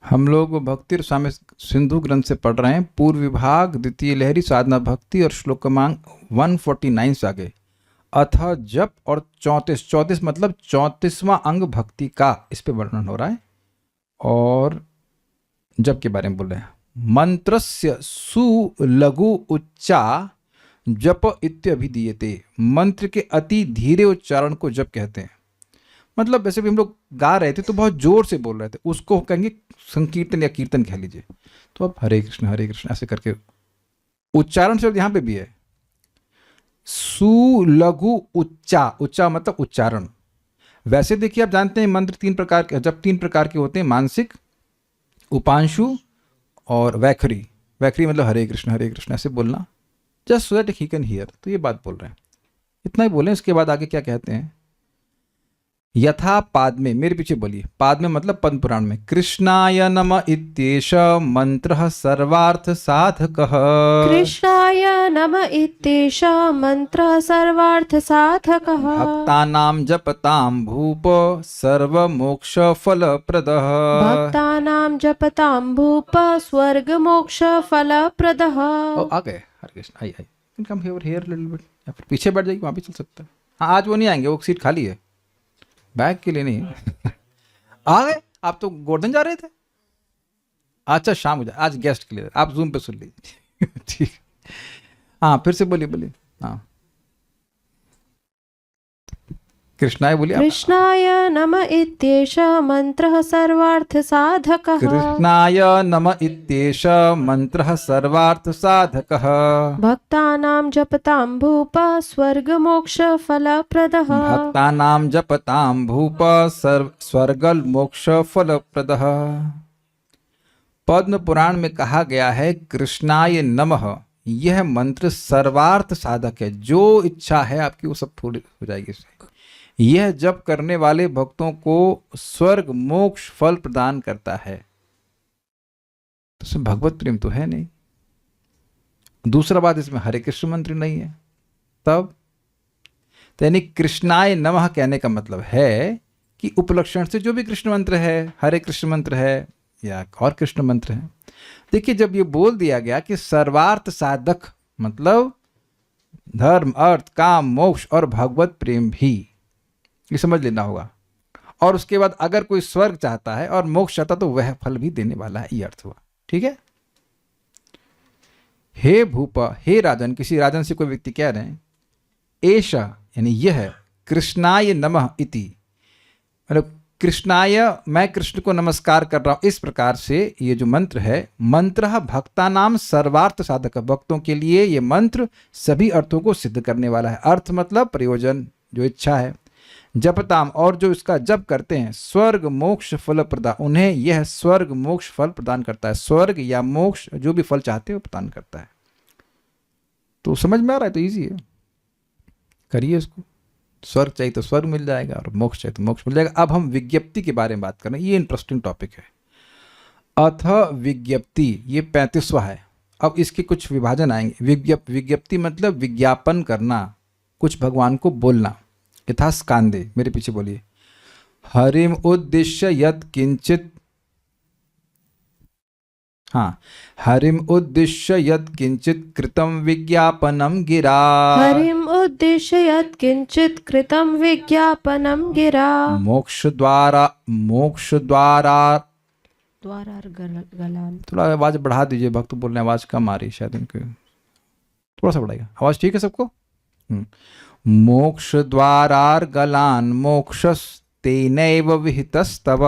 हम लोग भक्ति और स्वामी सिंधु ग्रंथ से पढ़ रहे हैं, पूर्व विभाग द्वितीय लहरी साधना भक्ति और श्लोक क्रमांक 149 से आगे। अथ जप और 34 मतलब 34वां अंग भक्ति का इस पे वर्णन हो रहा है और जप के बारे में बोल रहे हैं। मंत्रस्य सुलघु उच्चा जप इत्यभिधीयते, मंत्र के अति धीरे उच्चारण को जप कहते हैं। मतलब वैसे भी हम लोग गा रहे थे तो बहुत जोर से बोल रहे थे, उसको कहेंगे संकीर्तन या कीर्तन कह लीजिए। तो अब हरे कृष्ण ऐसे करके उच्चारण शब्द यहाँ पे भी है। सुलघु उच्चा, उच्चा मतलब उच्चारण। वैसे देखिए आप जानते हैं मंत्र तीन प्रकार के, जब तीन प्रकार के होते हैं, मानसिक, उपांशु और वैखरी। वैखरी मतलब हरे कृष्ण ऐसे बोलना, just so that he can hear. तो ये बात बोल रहे हैं, इतना ही बोलें। इसके बाद आगे क्या कहते हैं, यथा पाद में, मेरे पीछे बोलिए, पाद में मतलब पद्म पुराण में, कृष्णाय नम इत्येष मंत्रः सर्वार्थ साधकः। कृष्णाय नम इत्येष मंत्रः सर्वार्थ साधकः। भक्तानां जपतां भूप सर्वमोक्ष फलप्रदः। भक्तानां जपतां भूप स्वर्ग मोक्ष फलप्रदः। आ गए, हरे कृष्ण। आई कम हियर लिटिल बिट, या फिर पीछे बैठ जाइए, वहाँ भी चल सकता है। हाँ, आज वो नहीं आएंगे, वो सीट खाली है, बैग के लिए नहीं। आ गए आप, तो गोवर्धन जा रहे थे। अच्छा शाम हो जाए, आज गेस्ट के लिए, आप जूम पे सुन लीजिए। ठीक। हाँ फिर से बोलिए। हाँ कृष्णाय बोलिए। कृष्णाय नम इत्येष मंत्रः सर्वार्थ साधकः। कृष्णाय नम इत्येष मंत्रः सर्वार्थ साधकः। भक्तानां जपतां भूप स्वर्ग मोक्ष फलप्रदः। भक्तानां जपतां भूप स्वर्ग मोक्ष फलप्रदः। पद्म पुराण में कहा गया है कृष्णाय नमः, यह मंत्र सर्वार्थ साधक है। जो इच्छा है आपकी वो सब पूरी हो जाएगी इससे। यह जप करने वाले भक्तों को स्वर्ग मोक्ष फल प्रदान करता है। तो इसमें भगवत प्रेम तो है नहीं। दूसरा बात, इसमें हरे कृष्ण मंत्र नहीं है। तब तो यानी कृष्णाय नमः कहने का मतलब है कि उपलक्षण से जो भी कृष्ण मंत्र है, हरे कृष्ण मंत्र है या और कृष्ण मंत्र है। देखिए जब ये बोल दिया गया कि सर्वार्थ साधक मतलब धर्म अर्थ काम मोक्ष और भगवत प्रेम भी, ये समझ लेना होगा। और उसके बाद अगर कोई स्वर्ग चाहता है और मोक्ष चाहता तो वह फल भी देने वाला है, ये अर्थ हुआ। ठीक है। हे भूप, हे राजन, किसी राजन से कोई व्यक्ति कह रहे हैं, एषा यानी यह, कृष्णाय नमः इति मतलब कृष्णाय, मैं कृष्ण को नमस्कार कर रहा हूं। इस प्रकार से ये जो मंत्र है, मंत्र भक्तानाम सर्वार्थ साधक, भक्तों के लिए ये मंत्र सभी अर्थों को सिद्ध करने वाला है। अर्थ मतलब प्रयोजन, जो इच्छा है। जपताम, और जो इसका जप करते हैं, स्वर्ग मोक्ष फल प्रदान, उन्हें यह स्वर्ग मोक्ष फल प्रदान करता है। स्वर्ग या मोक्ष जो भी फल चाहते हैं वो प्रदान करता है। तो समझ में आ रहा है, तो इजी है, करिए इसको। स्वर्ग चाहिए तो स्वर्ग मिल जाएगा और मोक्ष चाहिए तो मोक्ष मिल जाएगा। अब हम विज्ञप्ति के बारे में बात कर रहे हैं, ये इंटरेस्टिंग टॉपिक है। अथ विज्ञप्ति, ये 35वां है। अब इसके कुछ विभाजन आएंगे। विज्ञप्ति मतलब विज्ञापन करना, कुछ भगवान को बोलना। यथा स्कांदे, मेरे पीछे बोलिए, हरिम उद्देश्य यत् किंचित, हाँ, हरिम उद्देश्य यत् किंचित कृतं विज्ञापनम गिरा। हरिम उद्देश्य यत् किंचित कृतं विज्ञापनम गिरा। मोक्ष द्वारा गलान। थोड़ा आवाज बढ़ा दीजिए, भक्त बोल रहे हैं, आवाज कम आ रही है शायद इनके, थोड़ा सा बढ़ाइएगा। आवाज ठीक है सबको? मोक्ष द्वारार्गलान् मोक्षस्तेनैव विहितस्तव।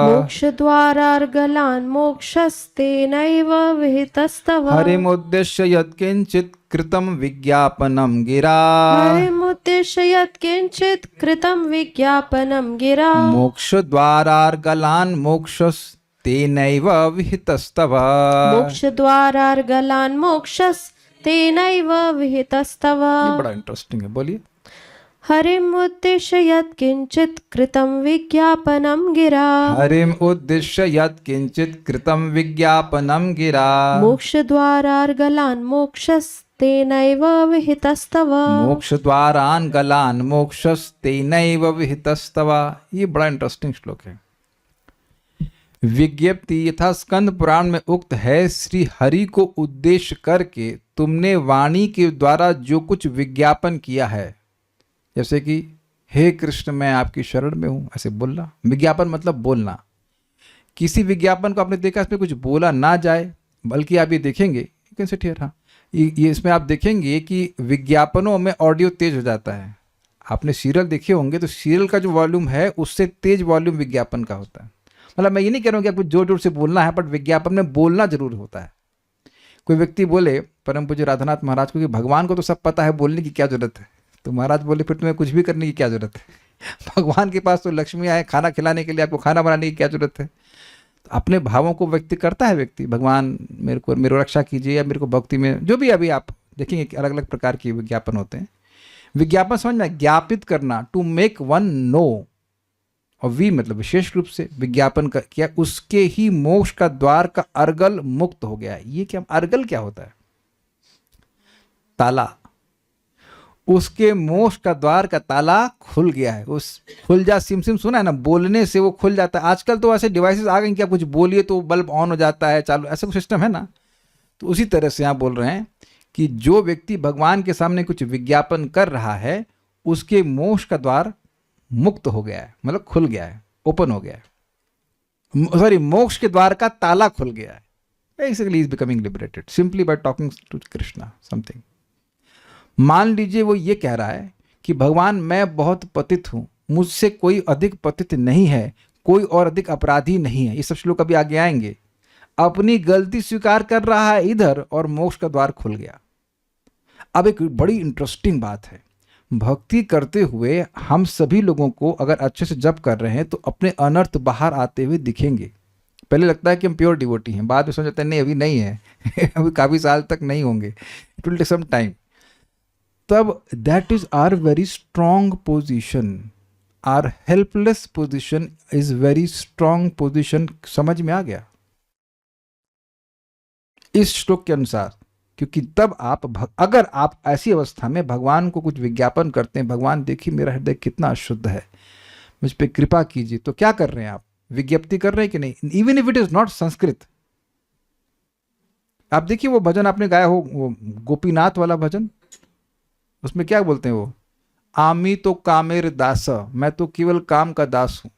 मोक्ष द्वारार्गलान् मोक्षस्तेनैव विहितस्तव। हरिमुद्देश्य यत्किंचित् कृतं विज्ञापनं गिरा। हरिमुद्देश्य यत्किंचित् कृतं विज्ञापनं गिरा। मोक्ष द्वारार्गलान् मोक्षस्तेनैव विहितस्तव। मोक्ष द्वारार्गलान् मोक्षस्तेनैव विहितस्तव। ये बड़ा इंटरेस्टिंग है, बोलिए। हरिम उद्देश्य यत् किंचित कृतं विज्ञापनं गिरा। हरिम उद्देश्य यत् किंचित कृतं विज्ञापनं गिरा। मोक्ष द्वारार्गलान् मोक्षस्तेनैव विहितस्तव। मोक्ष द्वारान् गलान् मोक्षस्तेनैव विहितस्तव। ये बड़ा इंटरेस्टिंग श्लोक है। विज्ञप्ति यथा स्कंद पुराण में उक्त है, श्री हरि को उद्देश्य करके तुमने वाणी के द्वारा जो कुछ विज्ञापन किया है, जैसे कि हे कृष्ण मैं आपकी शरण में हूं, ऐसे बोलना। विज्ञापन मतलब बोलना। किसी विज्ञापन को आपने देखा इसमें कुछ बोला ना जाए, बल्कि आप ये देखेंगे कैसे ठहर, हाँ ये इसमें आप देखेंगे कि विज्ञापनों में ऑडियो तेज हो जाता है। आपने सीरियल देखे होंगे तो सीरियल का जो वॉल्यूम है उससे तेज वॉल्यूम विज्ञापन का होता है। मतलब मैं ये नहीं कह रहा हूँ कि आपको जोर जोर से बोलना है, बट विज्ञापन में बोलना जरूर होता है। कोई व्यक्ति बोले परम पूज्य राधानाथ महाराज को कि भगवान को तो सब पता है, बोलने की क्या जरूरत है। तो महाराज बोले फिर तुम्हें कुछ भी करने की क्या जरूरत है, भगवान के पास तो लक्ष्मी आए खाना खिलाने के लिए, आपको खाना बनाने की क्या जरूरत है। तो अपने भावों को व्यक्त करता है व्यक्ति, भगवान मेरे रक्षा कीजिए, या मेरे को भक्ति में जो भी, अभी आप देखेंगे कि अलग अलग प्रकार के विज्ञापन होते हैं। विज्ञापन समझ में, ज्ञापित करना, टू मेक वन नो, और वी मतलब विशेष रूप से विज्ञापन का किया, उसके ही मोक्ष का द्वार का अर्गल मुक्त हो गया है। ये क्या अर्गल क्या होता है? ताला, उसके मोक्ष का द्वार का ताला खुल गया है। उस खुल जा सिम सिम सुना है ना, बोलने से वो खुल जाता है। आजकल तो ऐसे डिवाइसेस आ गए कि आप कुछ बोलिए तो बल्ब ऑन हो जाता है, चालू, ऐसा कुछ सिस्टम है ना। तो उसी तरह से आप बोल रहे हैं कि जो व्यक्ति भगवान के सामने कुछ विज्ञापन कर रहा है उसके मोक्ष का द्वार मुक्त हो गया है, मतलब खुल गया है, ओपन हो गया है, सॉरी मोक्ष के द्वार का ताला खुल गया है। Basically is becoming liberated simply by talking to Krishna something. मान लीजिए वो ये कह रहा है कि भगवान मैं बहुत पतित हूं, मुझसे कोई अधिक पतित नहीं है, कोई और अधिक अपराधी नहीं है। ये सब श्लोक अभी आगे आएंगे। अपनी गलती स्वीकार कर रहा है इधर, और मोक्ष का द्वार खुल गया। अब एक बड़ी इंटरेस्टिंग बात है, भक्ति करते हुए हम सभी लोगों को अगर अच्छे से जप कर रहे हैं तो अपने अनर्थ बाहर आते हुए दिखेंगे। पहले लगता है कि हम प्योर डिवोटी हैं, बाद में समझते हैं नहीं अभी नहीं है अभी काफ़ी साल तक नहीं होंगे, it will take some time. तब that is our very strong position, our helpless position is very strong position. समझ में आ गया इस श्लोक के अनुसार? क्योंकि तब आप अगर आप ऐसी अवस्था में भगवान को कुछ विज्ञापन करते हैं, भगवान देखिए मेरा हृदय कितना अशुद्ध है, मुझ पे कृपा कीजिए, तो क्या कर रहे हैं आप? विज्ञप्ति कर रहे हैं कि नहीं? Even if it is not Sanskrit. आप देखिए वो भजन आपने गाया हो, वो गोपीनाथ वाला भजन, उसमें क्या बोलते हैं वो, आमी तो कामेर दास, मैं तो केवल काम का दास हूं,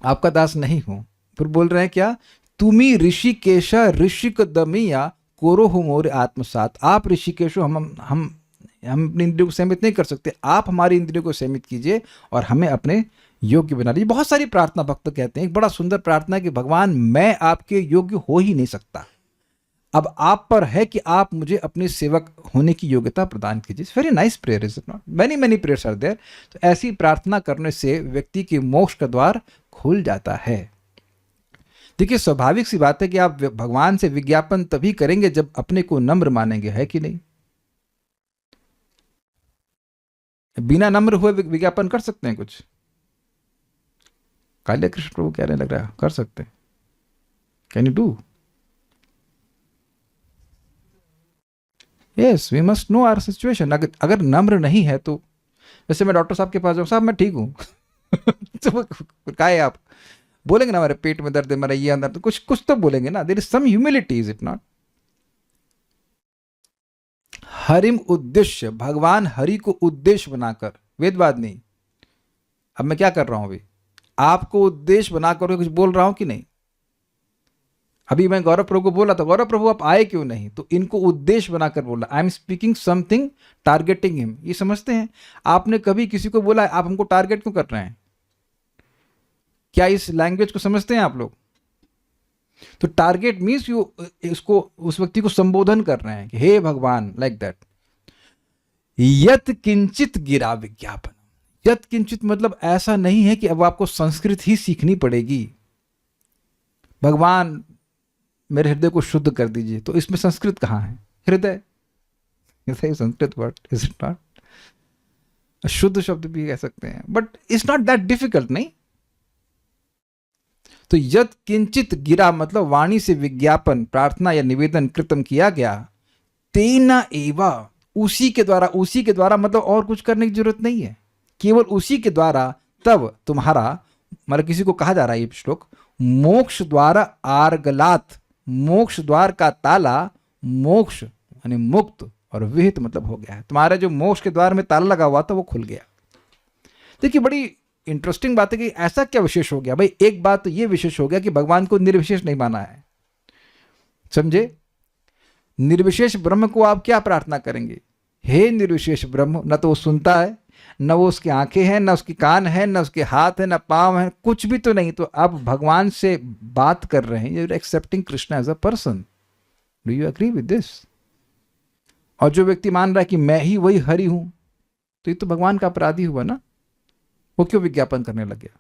आपका दास नहीं हूं। फिर बोल रहे हैं क्या, तुमी ऋषिकेश ऋषिक दमिया कोरो हो मोरे आत्मसात। आप ऋषिकेशो, हम अपनी इंद्रियों को सीमित नहीं कर सकते, आप हमारी इंद्रियों को सीमित कीजिए और हमें अपने योग्य बना लीजिए। बहुत सारी प्रार्थना भक्त कहते हैं, एक बड़ा सुंदर प्रार्थना है कि भगवान मैं आपके योग्य हो ही नहीं सकता, अब आप पर है कि आप मुझे अपने सेवक होने की योग्यता प्रदान कीजिए। Very nice prayer, is it not? Many prayers are there. तो ऐसी प्रार्थना करने से व्यक्ति के मोक्ष का द्वार खुल जाता है। देखिए स्वाभाविक सी बात है कि आप भगवान से विज्ञापन तभी करेंगे जब अपने को नम्र मानेंगे, है कि नहीं? बिना नम्र हुए विज्ञापन कर सकते हैं कुछ? काले कृष्ण प्रभु कह रहे लग रहा है कर सकते हैं। Can you do? Yes, we must know our situation. अगर नम्र नहीं है तो, जैसे मैं डॉक्टर साहब के पास जाऊँ, साहब मैं ठीक हूँ तो क्या है, आप बोलेंगे ना हमारे पेट में दर्द है, मेरा ये अंदर, तो कुछ तो बोलेंगे ना। There is some humility, is it not? हरिम उद्देश्य, भगवान हरि को उद्देश्य बनाकर, वेदवाद नहीं। अब मैं क्या कर रहा हूं, अभी आपको उद्देश्य बनाकर कुछ बोल रहा हूं कि नहीं? अभी मैं गौरव प्रभु को बोला था, गौरव प्रभु आप आए क्यों नहीं? तो इनको उद्देश्य बनाकर बोला, I am speaking something targeting him. ये समझते हैं? आपने कभी किसी को बोला आप हमको टारगेट क्यों कर रहे हैं? क्या इस लैंग्वेज को समझते हैं आप लोग? तो टारगेट मीन्स यू इसको, उस व्यक्ति को संबोधन कर रहे हैं कि हे भगवान, लाइक दैट। यत किंचित गिरा विज्ञापन, यत किंचित मतलब ऐसा नहीं है कि अब आपको संस्कृत ही सीखनी पड़ेगी। भगवान मेरे हृदय को शुद्ध कर दीजिए, तो इसमें संस्कृत कहाँ है? हृदय, Sanskrit word, is it not? शुद्ध शब्द भी कह सकते हैं, but it's not that difficult, नहीं? तो यद किंचित गिरा मतलब वाणी से विज्ञापन, प्रार्थना या निवेदन कृतम किया गया, तेना एवा, उसी के द्वारा, उसी के द्वारा मतलब और कुछ करने की जरूरत नहीं है, केवल उसी के द्वारा। तब तुम्हारा, मतलब किसी को कहा जा रहा है ये श्लोक, मोक्ष द्वार आर्गलात, मोक्ष द्वार का ताला, मोक्ष यानी मुक्त, और विहित मतलब हो गया है। तुम्हारे जो मोक्ष के द्वार में ताला लगा हुआ था वो खुल गया। देखिए बड़ी इंटरेस्टिंग बात है कि ऐसा क्या विशेष हो गया भाई। एक बात तो ये विशेष हो गया कि भगवान को निर्विशेष नहीं माना है, समझे। निर्विशेष ब्रह्म को आप क्या प्रार्थना करेंगे? हे निर्विशेष ब्रह्म, न तो वो सुनता है, न वो उसकी आंखें हैं, न उसकी कान है, न उसके हाथ है, न पांव है, कुछ भी तो नहीं। तो आप भगवान से बात कर रहे हैं, you are accepting Krishna as a person. Do you agree with this? और जो व्यक्ति मान रहा है कि मैं ही वही हरि हूं, तो ये तो भगवान का अपराधी हुआ ना। वो क्यों विज्ञापन करने लग गया?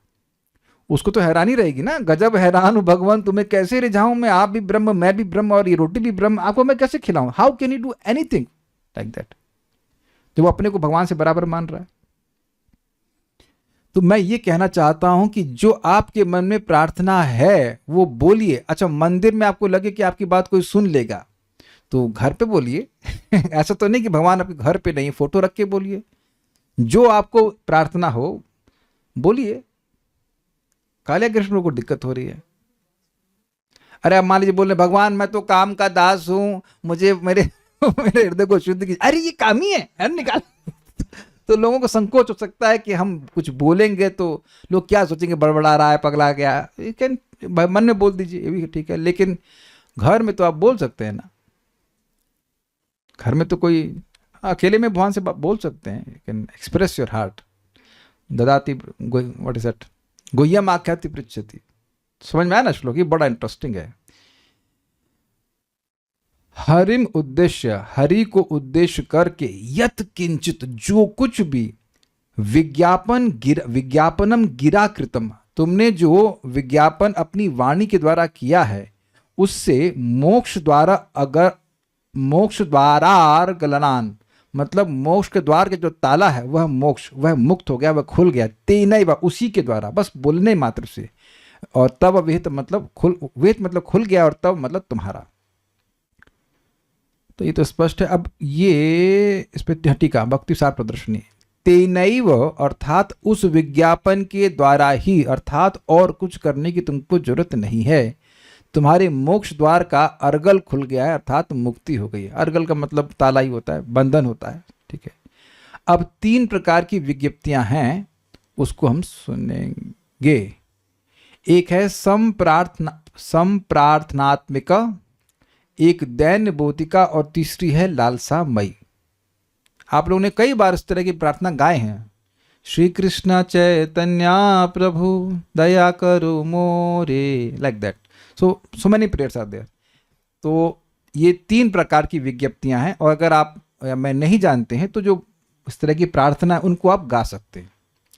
उसको तो हैरानी रहेगी ना, गजब हैरान हूं भगवान, तुम्हें कैसे रिझाऊं मैं, आप भी ब्रह्म मैं भी ब्रह्म और ये रोटी भी ब्रह्म, आपको मैं कैसे खिलाऊं? How can you do anything like that? जो वो अपने को भगवान से बराबर मान रहा है। तो मैं ये कहना चाहता हूं कि जो आपके मन में प्रार्थना है वो बोलिए। अच्छा, मंदिर में आपको लगे कि आपकी बात कोई सुन लेगा तो घर पे बोलिए। ऐसा तो नहीं कि भगवान आपके घर पे नहीं, फोटो रख के बोलिए। जो आपको प्रार्थना हो बोलिए। काले कृष्ण को दिक्कत हो रही है। अरे अब मान लीजिए बोल रहे भगवान मैं तो काम का दास हूं, मुझे मेरे मेरे हृदय को शुद्ध कीजिए। अरे ये काम ही है, अरे निकाल। तो लोगों को संकोच हो सकता है कि हम कुछ बोलेंगे तो लोग क्या सोचेंगे, बड़बड़ा रहा है, पगला गया। कैन मन में बोल दीजिए, ये भी ठीक है। लेकिन घर में तो आप बोल सकते हैं ना। घर में तो कोई अकेले में भगवान से बोल सकते हैं। You can express your heart. ददाति व्हाट इज दैट, गुह्यम आख्याति पृच्छति। समझ में आया ना श्लोक? ये बड़ा इंटरेस्टिंग है। हरिम उद्देश्य, हरि को उद्देश्य करके, यत किंचित जो कुछ भी, विज्ञापनम गिरा कृतम, तुमने जो विज्ञापन अपनी वाणी के द्वारा किया है उससे मोक्ष द्वारा, अगर मोक्ष द्वारार गलनान, मतलब मोक्ष के द्वार के जो ताला है वह मोक्ष, वह मुक्त हो गया, वह खुल गया। तेनई व, उसी के द्वारा, बस बोलने मात्र से। और तब विहित मतलब विहित मतलब खुल गया, और तब मतलब तुम्हारा। तो ये तो स्पष्ट है। अब ये इस पे टीका भक्ति सार प्रदर्शनी। तेनैव अर्थात उस विज्ञापन के द्वारा ही, अर्थात और कुछ करने की तुमको जरूरत नहीं है। तुम्हारे मोक्ष द्वार का अर्गल खुल गया है, अर्थात मुक्ति हो गई है। अर्गल का मतलब ताला ही होता है, बंधन होता है। ठीक है। अब 3 प्रकार की विज्ञप्तियां हैं, उसको हम सुनेंगे। एक है संप्रार्थनात्मिका, एक दैन्य बोधिका, और तीसरी है लालसामयी। आप लोगों ने कई बार इस तरह की प्रार्थना गाए हैं। श्री कृष्ण चैतन्य प्रभु दया करो मोरे, like that. So many prayers are there. तो ये 3 प्रकार की विज्ञप्तियां हैं, और अगर आप या मैं नहीं जानते हैं तो जो इस तरह की प्रार्थना है उनको आप गा सकते हैं।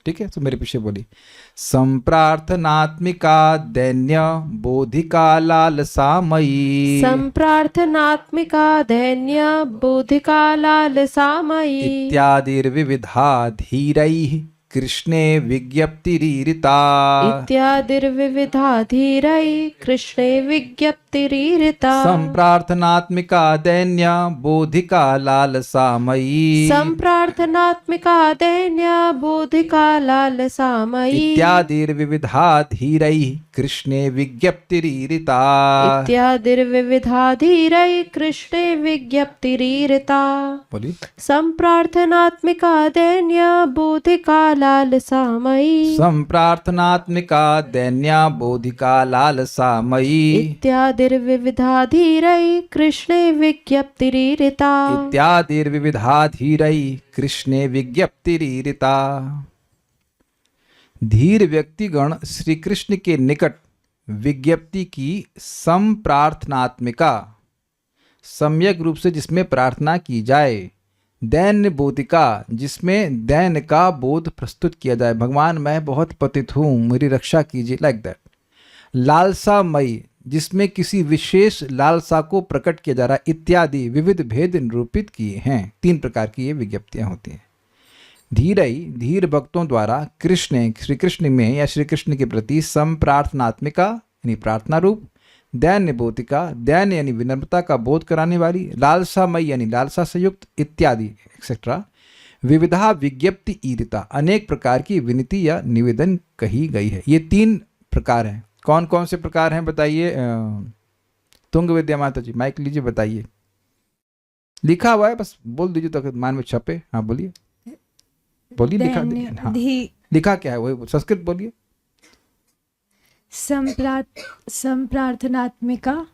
ठीक है। तो मेरे पीछे बोली, संप्रार्थनात्मिका दैन्य बोधिका लालसामयी, संप्रार्थनात्मिका दैन्य बोधिका लालसामयी, इत्यादिर्विविधा धीरैः कृष्णे विज्ञप्तिरीरिता, इत्यादिर्विविधा धीरैः कृष्णे विज्ञप्तिरीरिता। संप्रार्थनात्मिका दैन्य बोधिका लालसामयी, संप्रार्थनात्मिका दैन्य बोधिका लालसामयी, इत्यादिर्विविधा धीरैः कृष्णे विज्ञप्तिरीरिता, इत्यादिर्विविधा धीरैः कृष्णे विज्ञप्तिरीरिता। बोली, संप्रार्थनात्मिका दैन्य बोधिका लालसामयी, संप्रार्थनात्मिका दैन्य बोधिका लालसामयी, इत्यादिर्विविधा धीरैः कृष्णे विज्ञप्तिरीरिता, इत्यादिर्विविधा धीरैः कृष्णे विज्ञप्तिरीरिता। धीर व्यक्तिगण श्री कृष्ण के निकट विज्ञप्ति की संप्रार्थनात्मिका, सम्यक रूप से जिसमें प्रार्थना की जाए, दैन्य बोधिका, जिसमें दैन्य का बोध प्रस्तुत किया जाए, भगवान मैं बहुत पतित हूँ मेरी रक्षा कीजिए, लाइक दैट। लालसामयी, जिसमें किसी विशेष लालसा को प्रकट किया जा रहा है, इत्यादि विविध भेद निरूपित किए हैं। 3 प्रकार की ये विज्ञप्तियां होती हैं। धीरई, धीर भक्तों द्वारा कृष्ण, श्री कृष्ण में या श्री कृष्ण के प्रति संप्रार्थनात्मिका यानी प्रार्थना रूप, दैन्य बोधिका, दैन्य यानी विनम्रता का बोध कराने वाली, लालसामयी यानी लालसा से युक्त, इत्यादि एक्सेट्रा विविधा विज्ञप्ति ईरिता, अनेक प्रकार की विनती या निवेदन कही गई है। ये 3 प्रकार हैं। कौन कौन से प्रकार हैं बताइए। तुंग विद्या माता जी माइक लीजिए, बताइए। लिखा हुआ है, बस बोल दीजिए तो मान में छपे। हाँ बोलिए बोलिए, लिखा हाँ लिखा क्या है वही संस्कृत बोलिए। संप्रार्थनात्मिका,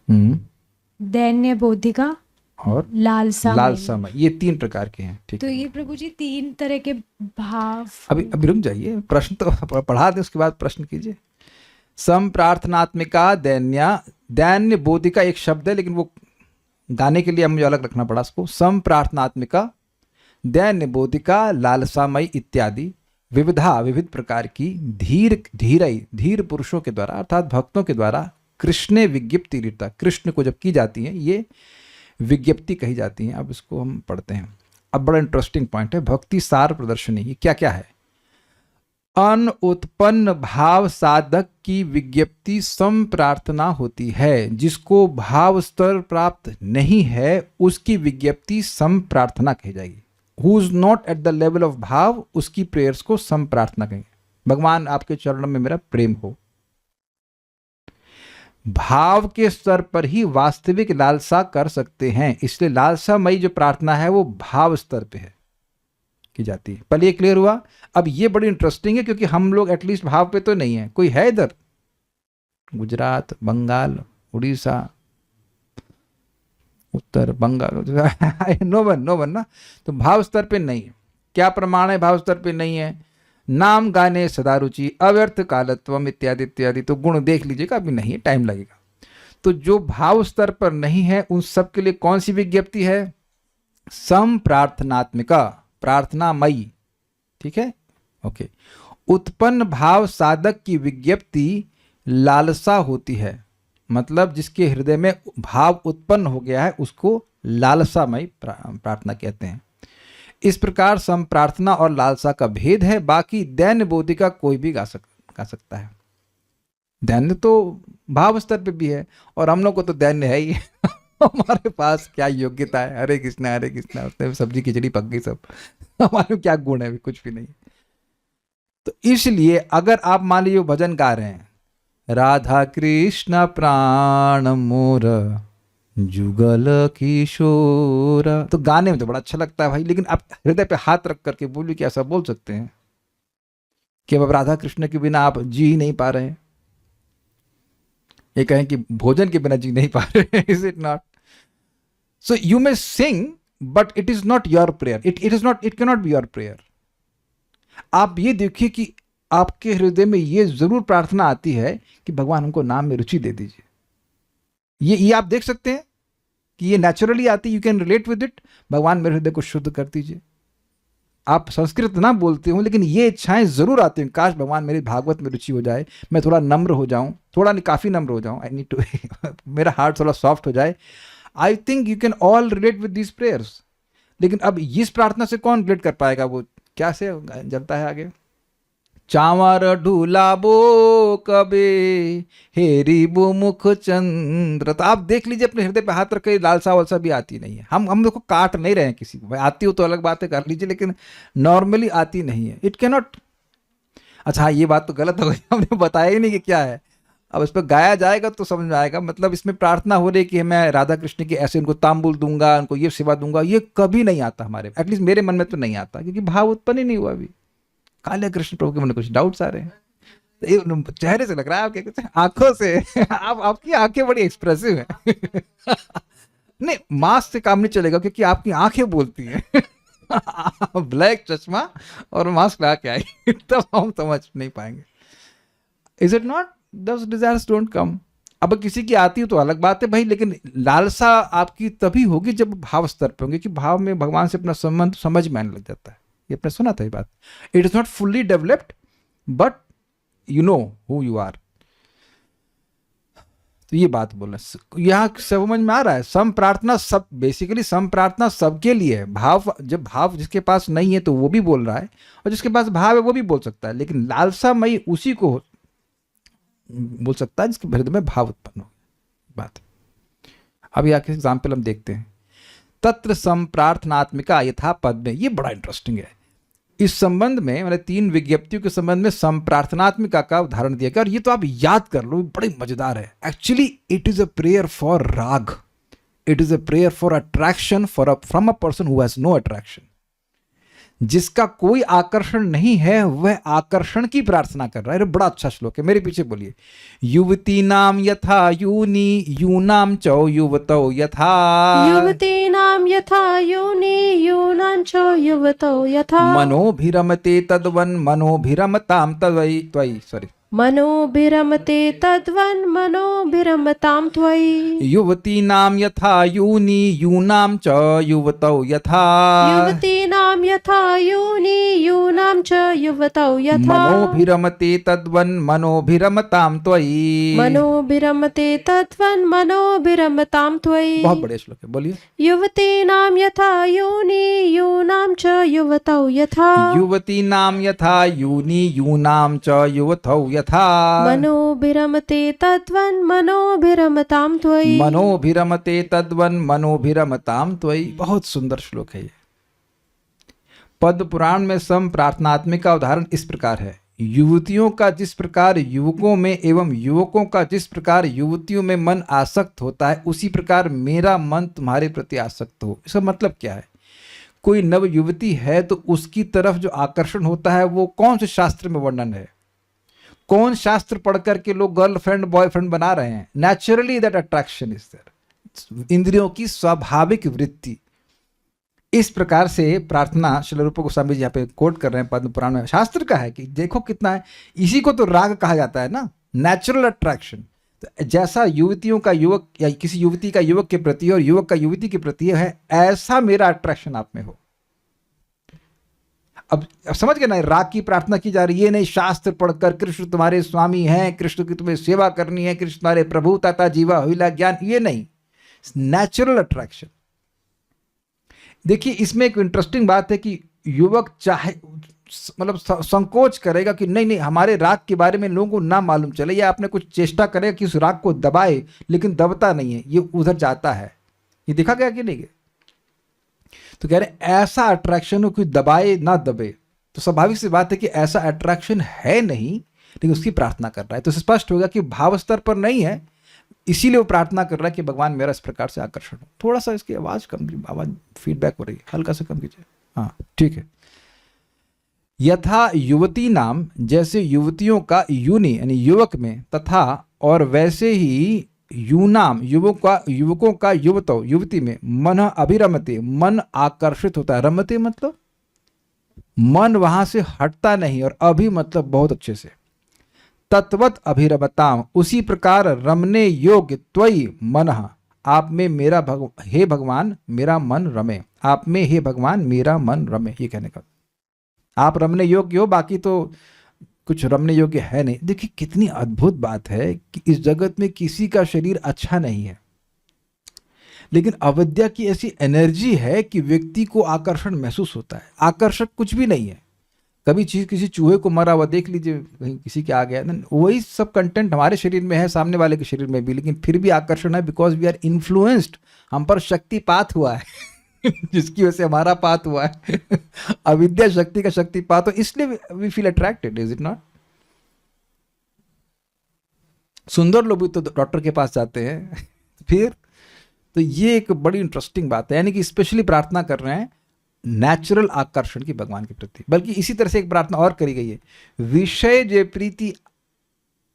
दैन्य बोधिका और लालसामय, ये 3 प्रकार के हैं। ठीक तो है, ये प्रभु जी 3 तरह के भाव। अभी रुक जाइए, प्रश्न तो पढ़ा दें उसके बाद प्रश्न कीजिए। संप्रार्थनात्मिका, दैन्य बोधिका एक शब्द है, लेकिन वो गाने के लिए मुझे अलग रखना पड़ा उसको। संप्रार्थनात्मिका, दैन्य बोधिका, लालसामयी इत्यादि विविधा, विविध प्रकार की धीर पुरुषों के द्वारा अर्थात भक्तों के द्वारा कृष्ण विज्ञप्ति रीता, कृष्ण को जब की जाती है ये विज्ञप्ति कही जाती है। अब इसको हम पढ़ते हैं। अब बड़ा इंटरेस्टिंग पॉइंट है, भक्ति सार प्रदर्शनी। ये क्या क्या है? अनुत्पन्न भाव साधक की विज्ञप्ति संप्रार्थना होती है। जिसको भाव स्तर प्राप्त नहीं है उसकी विज्ञप्ति संप्रार्थना कही जाएगी। Who is not at the level of भाव, उसकी प्रेयर्स को संप्रार्थना कहेंगे। भगवान आपके चरणों में मेरा प्रेम हो। भाव के स्तर पर ही वास्तविक लालसा कर सकते हैं, इसलिए लालसामयी जो प्रार्थना है वो भाव स्तर पे है की जाती है। पहले ये क्लियर हुआ। अब ये बड़ी इंटरेस्टिंग है क्योंकि हम लोग एटलीस्ट भाव पे तो नहीं है। कोई है इधर? गुजरात, बंगाल, उड़ीसा, उत्तर बंगाल, नो वन ना। तो भाव स्तर पे नहीं है। क्या प्रमाण है भाव स्तर पे नहीं है? नाम गाने सदा रुचि, अव्यर्थ कालत्वम इत्यादि इत्यादि। तो गुण देख लीजिएगा, अभी नहीं है, टाइम लगेगा। तो जो भाव स्तर पर नहीं है उन सब के लिए कौन सी विज्ञप्ति है? संप्रार्थनात्मिका, प्रार्थनामयी। ठीक है, ओके। उत्पन्न भाव साधक की विज्ञप्ति लालसा होती है, मतलब जिसके हृदय में भाव उत्पन्न हो गया है उसको लालसामयी प्रार्थना कहते हैं। इस प्रकार संप्रार्थना और लालसा का भेद है। बाकी दैन्य बोधिका कोई भी गा सकता है। दैन्य तो भाव स्तर पे भी है और हम लोग को तो दैन्य है ही। हमारे पास क्या योग्यता है? हरे कृष्णा उसने सब्जी खिचड़ी पक गई सब। हमारे क्या गुण है? कुछ भी नहीं। तो इसलिए अगर आप मान लीजिए भजन गा रहे हैं, राधा कृष्ण प्राण मोर जुगल किशोर, तो गाने में तो बड़ा अच्छा लगता है भाई, लेकिन आप हृदय पे हाथ रख करके बोलिए, क्या ऐसा बोल सकते हैं कि अब राधा कृष्ण के बिना आप जी ही नहीं पा रहे हैं? ये कहें कि भोजन के बिना जी नहीं पा रहे हैं, is it not? So you may Singh but it is not your prayer, it can not be your prayer. आप ये देखिए कि आपके हृदय में ये जरूर प्रार्थना आती है कि भगवान हमको नाम में रुचि दे दीजिए। ये आप देख सकते हैं कि ये नेचुरली आती, you can relate with it. भगवान मेरे हृदय को शुद्ध कर दीजिए। आप संस्कृत ना बोलते हो लेकिन ये इच्छाएं जरूर आती हैं, काश भगवान मेरे भागवत में रुचि हो जाए, मैं थोड़ा नम्र हो जाऊं, थोड़ा नहीं काफी नम्र हो जाऊं, आई नीड टू मेरा हार्ट थोड़ा सॉफ्ट हो जाए। I think you can all relate with these prayers. लेकिन अब इस प्रार्थना से कौन रिलेट कर पाएगा? वो क्या से जलता है आगे? चावर ढूलाबो कबे हेरी बो मुख चंद्र। तो आप देख लीजिए अपने हृदय पे हाथ रख के, लालसा वालसा भी आती नहीं है। हम लोग को काट नहीं रहे हैं किसी को, भाई आती हो तो अलग बात है, कर लीजिए, लेकिन नॉर्मली आती नहीं है। It can not. अच्छा हाँ, ये बात तो गलत हो गई, हमने बताया ही नहीं कि क्या है। अब इस पर गाया जाएगा तो समझ में आएगा। मतलब इसमें प्रार्थना हो रही कि मैं राधा कृष्ण की ऐसे उनको तांबुल दूंगा, उनको ये सेवा दूंगा, ये कभी नहीं आता हमारे, एटलीस्ट मेरे मन में तो नहीं आता, क्योंकि भाव उत्पन्न ही नहीं हुआ अभी। काले कृष्ण प्रभु के मन में कुछ डाउट्स आ रहे हैं। चेहरे से लग रहा है आपके, कुछ आंखों से। आपकी आंखें बड़ी एक्सप्रेसिव हैं। नहीं, मास्क से काम नहीं चलेगा क्योंकि आपकी आंखें बोलती हैं। ब्लैक चश्मा और मास्क लगा के आई तब हम समझ नहीं पाएंगे। Is it not? Those desires don't come। अब किसी की आती हो तो अलग बात है भाई, लेकिन लालसा आपकी तभी होगी जब भाव स्तर पे होंगे, कि भाव में भगवान से अपना संबंध समझ में आने लग जाता है। ये आपने सुना था ये बात। It is not fully developed but you know who you are. तो ये बात बोलना यहाँ समझ में आ रहा है। सम प्रार्थना सब, बेसिकली सम प्रार्थना सबके लिए है। भाव, जब भाव जिसके पास नहीं है तो वो भी बोल रहा है, और जिसके पास भाव है वो भी बोल सकता है, लेकिन लालसामयी उसी को बोल सकता है जिसके हृदय में भाव उत्पन्न हो। बात अब यहाँ के एग्जाम्पल हम देखते हैं। तत्र संप्रार्थनात्मिका यथा पद में, ये बड़ा इंटरेस्टिंग है। इस संबंध में मैंने 3 विज्ञप्तियों के संबंध में संप्रार्थनात्मिका का उदाहरण दिया गया, और ये तो आप याद कर लो, बड़ी मजेदार है। Actually it is a prayer for raga, it is a prayer for attraction from a person who has no attraction. जिसका कोई आकर्षण नहीं है वह आकर्षण की प्रार्थना कर रहा है। बड़ा अच्छा श्लोक है, मेरे पीछे बोलिए। युवती नाम यथा यूनी यूनाम चौ युवतौ यथा, युवतीनां यथा योनि यूनां च युवतौ यथा, मनोभिरमते तद्वन् मनोभिरमतां तद्वै त्वयि सॉरी मनोभिरमते तद्वन् मनोभिरमतां त्वयि, युवतीनां यथा यूनी यूनां च युवतौ यथा, युवतीनां यथा योनि यूनां च युवतौ यथा, मनोभिरमते तद्वन् मनोभिरमतां त्वयि। मनोभिरमते तद्वन् मनोभिरमतां त्वयि। बहुत बढ़िया श्लोक है, बोलिए। युवतीनां यथा योनि यूनां च युवतौ यथा, युवतीनां यथा यूनी यूनां च युवतौ यथा, मनोभिरमते तद्वन् मनोभिरमतां त्वयि, मनोभिरमते तद्वन् मनोभिरमतां त्वयि। बहुत सुंदर श्लोक है ये। पद्म पुराण में सम प्रार्थनात्मिका का उदाहरण इस प्रकार है। युवतियों का जिस प्रकार युवकों में एवं युवकों का जिस प्रकार युवतियों में मन आसक्त होता है, उसी प्रकार मेरा मन तुम्हारे प्रति आसक्त हो। इसका मतलब क्या है? कोई नव युवती है तो उसकी तरफ जो आकर्षण होता है वो कौन से शास्त्र में वर्णन है? कौन शास्त्र पढ़ करके लोग गर्लफ्रेंड बॉयफ्रेंड बना रहे हैं? Naturally that attraction is there, इंद्रियों की स्वाभाविक वृत्ति। इस प्रकार से प्रार्थना श्रील रूप गोस्वामी जी यहाँ पे कोट कर रहे हैं पद्म पुराण में, शास्त्र का है कि देखो कितना है। इसी को तो राग कहा जाता है ना, नेचुरल अट्रैक्शन। तो जैसा युवतियों का युवक या किसी युवती का युवक के प्रति और युवक का युवती के प्रति है, ऐसा मेरा अट्रैक्शन आप में हो। अब समझ गए ना, राग की प्रार्थना की जा रही है, नहीं शास्त्र पढ़कर कृष्ण तुम्हारे स्वामी हैं, कृष्ण की तुम्हें सेवा करनी है, कृष्ण तुम्हारे प्रभु ताता जीवा हुईला ज्ञान, ये नहीं, नेचुरल अट्रैक्शन। देखिए इसमें एक इंटरेस्टिंग बात है कि युवक चाहे मतलब संकोच करेगा कि नहीं नहीं हमारे राग के बारे में लोगों को ना मालूम चले, या आपने कुछ चेष्टा करेगा कि उस राग को दबाए, लेकिन दबता नहीं है, ये उधर जाता है। ये देखा गया कि नहीं? तो कह रहे ऐसा अट्रैक्शन हो कि दबाए ना दबे। तो स्वाभाविक सी बात है कि ऐसा अट्रैक्शन है नहीं, लेकिन उसकी प्रार्थना कर रहा है। तो स्पष्ट होगा कि भाव स्तर पर नहीं है, इसीलिए वो प्रार्थना कर रहा है कि भगवान मेरा इस प्रकार से आकर्षण हो। थोड़ा सा इसकी आवाज कम, आवाज फीडबैक हो रही है, हल्का सा कम कीजिए। हाँ ठीक है। यथा युवती नाम, जैसे युवतियों का यूनि यानी युवक में, तथा और वैसे ही यूनाम युवकों का युवतो युवती में, मन अभिरमते मन आकर्षित होता है। रमते मतलब मन वहां से हटता नहीं, और अभि मतलब बहुत अच्छे से, तत्वत अभिरमताम उसी प्रकार रमने योग्य त्वयि मनः आप में मेरा हे भगवान मेरा मन रमे, आप में हे भगवान मेरा मन रमे। ये कहने का आप रमने योग्य हो, बाकी तो कुछ रमने योग्य है नहीं। देखिए कितनी अद्भुत बात है कि इस जगत में किसी का शरीर अच्छा नहीं है, लेकिन अविद्या की ऐसी एनर्जी है कि व्यक्ति को आकर्षण महसूस होता है। आकर्षक कुछ भी नहीं है। कभी चीज किसी चूहे को मरा हुआ देख लीजिए, कहीं किसी के आ गया, वही सब कंटेंट हमारे शरीर में है, सामने वाले के शरीर में भी, लेकिन फिर भी आकर्षण है, बिकॉज वी आर इन्फ्लुएंस्ड। हम पर शक्तिपात हुआ है जिसकी वजह से हमारा पात हुआ है अविद्या शक्ति का शक्तिपात हो, इसलिए we feel attracted, is it not? सुंदर लोग भी तो डॉक्टर के पास जाते हैं फिर तो ये एक बड़ी इंटरेस्टिंग बात है, यानी कि स्पेशली प्रार्थना कर रहे हैं नेचुरल आकर्षण की भगवान के प्रति। बल्कि इसी तरह से एक प्रार्थना और करी गई है, विषय जे प्रीति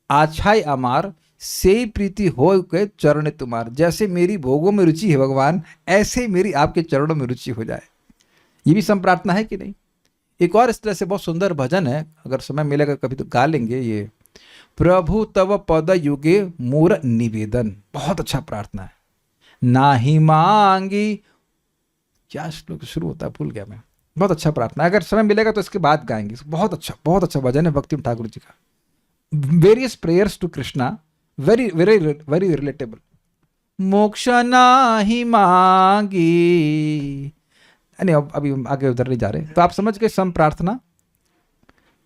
आछाई अमार से प्रीति हो के चरण तुम्हार। जैसे मेरी भोगों में रुचि है भगवान, ऐसे मेरी आपके चरणों में रुचि हो जाए। ये भी सम प्रार्थना है कि नहीं? एक और इस तरह से बहुत सुंदर भजन है, अगर समय मिलेगा कभी तो गा लेंगे। ये प्रभु तव पद युगे मोर निवेदन, बहुत अच्छा प्रार्थना है। नाही मांगी, क्या श्लोक शुरू होता है भूल गया मैं, बहुत अच्छा प्रार्थना है। अगर समय मिलेगा तो इसके बाद गाएंगे। बहुत अच्छा भजन है भक्ति ठाकुर जी का। Various prayers to Krishna, very very very relatable. मोक्ष नाही मांगी, नहीं अभी आगे उधर नहीं जा रहे। तो आप समझ गए सम प्रार्थना,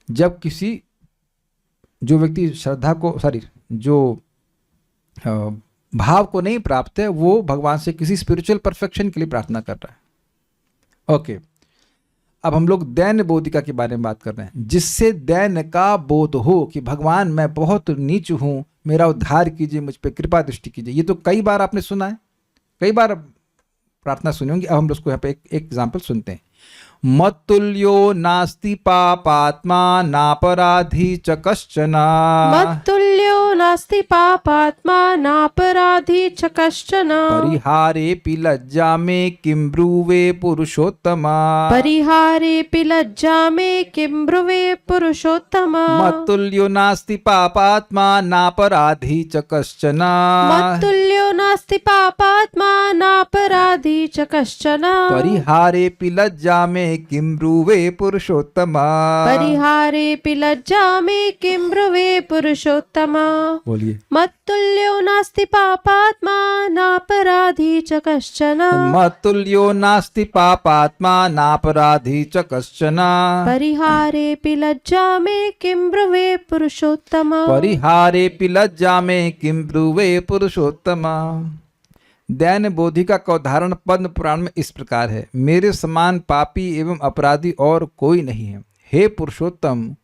जब किसी जो व्यक्ति श्रद्धा को जो भाव को नहीं प्राप्त है, वो भगवान से किसी स्पिरिचुअल परफेक्शन के लिए प्रार्थना कर रहा है। ओके, अब हम लोग दैन्य बोधिका के बारे में बात कर रहे हैं, जिससे दैन्य का बोध हो कि भगवान मैं बहुत नीच हूं, मेरा उद्धार कीजिए, मुझ पे कृपा दृष्टि कीजिए। ये तो कई बार आपने सुना है, कई बार प्रार्थना सुनी होंगी। अब हम उसको यहाँ पे एक एग्जाम्पल सुनते हैं। मत्तुल्यो नास्ति पापात्मा नापराधी च कश्चन। मत्तुल्यो नास्ति पापात्मा नापराधी च कश्चन। परिहारेऽपि लज्जा मे किं ब्रूवे पुरुषोत्तम। परिहारेऽपि लज्जा मे किं ब्रुवे पुरुषोत्तम। मत्तुल्यो नास्ति पापात्मा नापराधी च कश्चन। मत्तुल्यो नास्ति पापात्मा नापराधी च कश्चन। परिहारेऽपि लज्जा मे किं ब्रूवे पुरुषोत्तम। परिहारेऽपि लज्जा मे किं ब्रुवे पुरुषोत्तम। बोलिए। मत्तुल्यो नास्ति पापात्मा नापराधी च कश्चन। मत्तुल्यो नास्ति पापात्मा नापराधी च कश्चन। परिहारेऽपि लज्जा मे किं ब्रुवे पुरुषोत्तम। परिहारेऽपि लज्जा मे किं ब्रूवे पुरुषोत्तम। दैन्य बोधिका का उदाहरण पद्म पुराण में इस प्रकार है। मेरे समान पापी एवं अपराधी और कोई नहीं है। हे पुरुषोत्तम,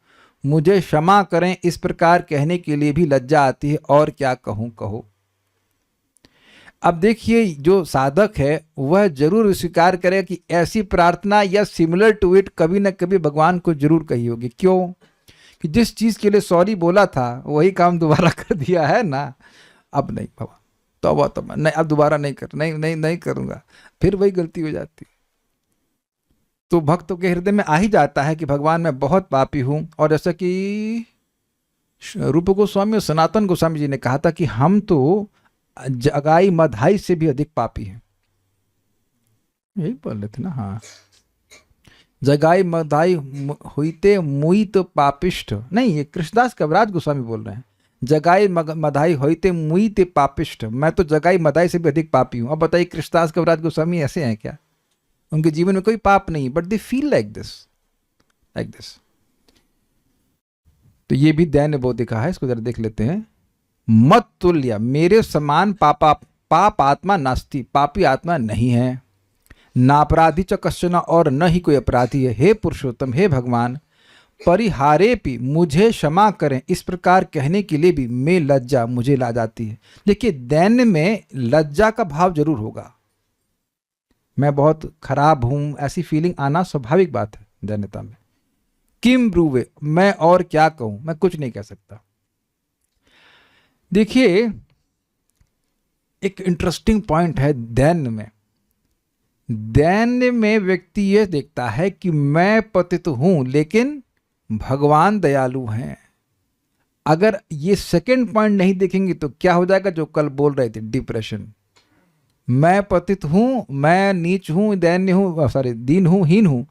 मुझे क्षमा करें, इस प्रकार कहने के लिए भी लज्जा आती है, और क्या कहूँ कहो। अब देखिए, जो साधक है वह जरूर स्वीकार करेगा कि ऐसी प्रार्थना या सिमिलर टू इट कभी न कभी भगवान को जरूर कही होगी। क्यों? कि जिस चीज़ के लिए सॉरी बोला था वही काम दोबारा कर दिया है ना। अब नहीं बाबा, तौबा नहीं, अब दोबारा नहीं करूँगा, फिर वही गलती हो जाती। तो भक्तों के हृदय में आ ही जाता है कि भगवान मैं बहुत पापी हूँ। और जैसा कि रूप गोस्वामी और सनातन गोस्वामी जी ने कहा था कि हम तो जगाई मधाई से भी अधिक पापी हैं। यही बोल रहे थे ना। हाँ, जगाई मधाई हुईते मुई तो पापिष्ठ नहीं, ये कृष्णदास कविराज गोस्वामी बोल रहे हैं। जगाई मधाई होते मुई ते पापिष्ठ, मैं तो जगाई मधाई से भी अधिक पापी हूं। अब बताइए, कृष्णदास कविराज गोस्वामी ऐसे हैं क्या? उनके जीवन में कोई पाप नहीं, but they feel like this. तो ये भी दैन्य बोधिका है। इसको जरा देख लेते हैं। मत्तुल्य, मेरे समान पाप आत्मा नास्ति, पापी आत्मा नहीं है। नापराधी च कश्चन, और न ही कोई अपराधी है। हे पुरुषोत्तम, हे भगवान, परिहारेपि, मुझे क्षमा करें, इस प्रकार कहने के लिए भी मैं लज्जा, मुझे ला जाती है। देखिए, दैन्य में लज्जा का भाव जरूर होगा। मैं बहुत खराब हूं, ऐसी फीलिंग आना स्वाभाविक बात है दैन्यता में। किम ब्रूवे, मैं और क्या कहूं, मैं कुछ नहीं कह सकता। देखिए, एक इंटरेस्टिंग पॉइंट है दैन्य में। दैन्य में व्यक्ति यह देखता है कि मैं पतित हूं लेकिन भगवान दयालु हैं। अगर ये सेकंड पॉइंट नहीं देखेंगे तो क्या हो जाएगा, जो कल बोल रहे थे, डिप्रेशन। मैं पतित हूं, मैं नीच हूं, दैन्य हूं, दीन हूं, हीन हूं,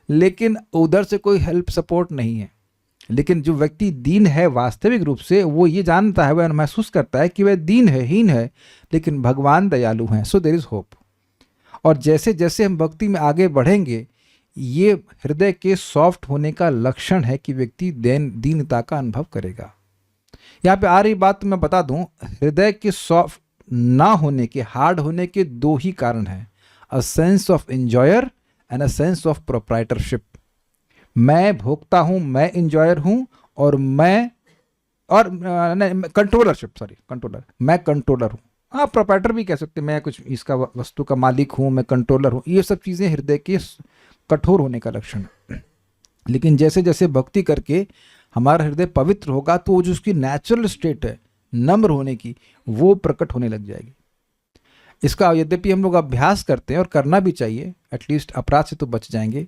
लेकिन उधर से कोई हेल्प सपोर्ट नहीं है। लेकिन जो व्यक्ति दीन है वास्तविक रूप से, वो ये जानता है, वह महसूस करता है कि वह दीन है, हीन है, लेकिन भगवान दयालु हैं। So there is hope. और जैसे जैसे हम भक्ति में आगे बढ़ेंगे, ये हृदय के सॉफ्ट होने का लक्षण है कि व्यक्ति दीनता का अनुभव करेगा। यहाँ पे आ रही बात तो मैं बता दूं, हृदय के सॉफ्ट ना होने के, हार्ड होने के दो ही कारण हैं, a sense of enjoyer and a sense of proprietorship. मैं भोगता हूं, मैं एंजॉयर हूं, और मैं कंट्रोलर, मैं कंट्रोलर हूं। हाँ, प्रोप्राइटर भी कह सकते हैं, मैं कुछ इसका वस्तु का मालिक हूं, मैं कंट्रोलर हूं। ये सब चीजें हृदय के कठोर होने का लक्षण है। लेकिन जैसे जैसे भक्ति करके हमारा हृदय पवित्र होगा, तो जो उसकी नेचुरल स्टेट है नम्र होने की, वो प्रकट होने लग जाएगी। इसका यद्यपि हम लोग अभ्यास करते हैं और करना भी चाहिए, एटलीस्ट अपराध से तो बच जाएंगे।